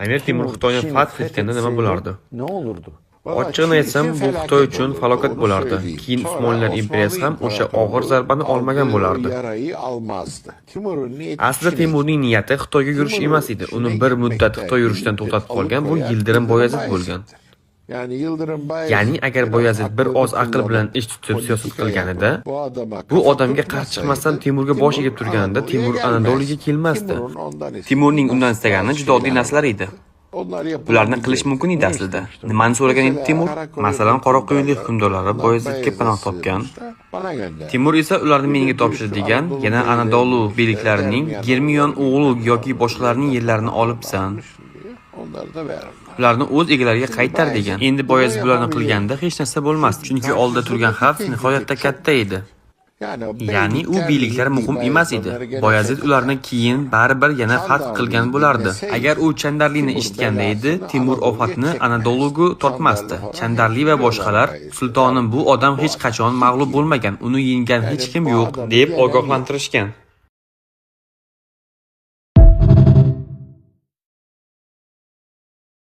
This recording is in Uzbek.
Amir Temur Xitoyni fath etganda nima bo'lardi? Ne olurdu? Ochig'ini aytsam, bu Xitoy uchun falokat bo'lardi. Keyin Usmonlar imperiyasi ham o'sha og'ir zarbani olmagan bo'lardi. Aslida Temurning niyati Xitoyga yurish emas edi. Uni bir muddat Xitoy yurishdan to'xtatib qolgan bu Yildirim Boyazid bo'lgan. Ya'ni agar Boyazid bir oz aql bilan ish tutib siyosat qilganida, bu odamga qarshi chiqmasdan Temurga bosh egib turganida Temur Anadoluga kelmasdi. Temurning undan istagani juda oddiy narsalar edi. Bularni qilish mumkin edi aslida. Nimani so'ragan edi Temur? Masalan, Qoraqo'yinlik hukmdorlari Boyazidga panoh topgan. Temur esa ularni menga topshir degan, yana Anadolu beyliklarining Germiyon o'g'li yoki boshqalarning yerlarini olibsan. Ularni o'z egalariga qaytar degan. Endi Boyazid bularni qilganda hech narsa bo'lmasdi, chunki oldida turgan xavf nihoyatda katta edi. Ya'ni u beyliklar muhim emas edi. Boyazid ularni keyin baribir yana fath qilgan bo'lardi. Agar u Chandarlini eshitganda edi, Temur ofatni Anadoluga tortmasdi. Chandarli va boshqalar sultonim bu odam hech qachon mag'lub bo'lmagan, uni yenggan hech kim yo'q deb ogohlantirishgan.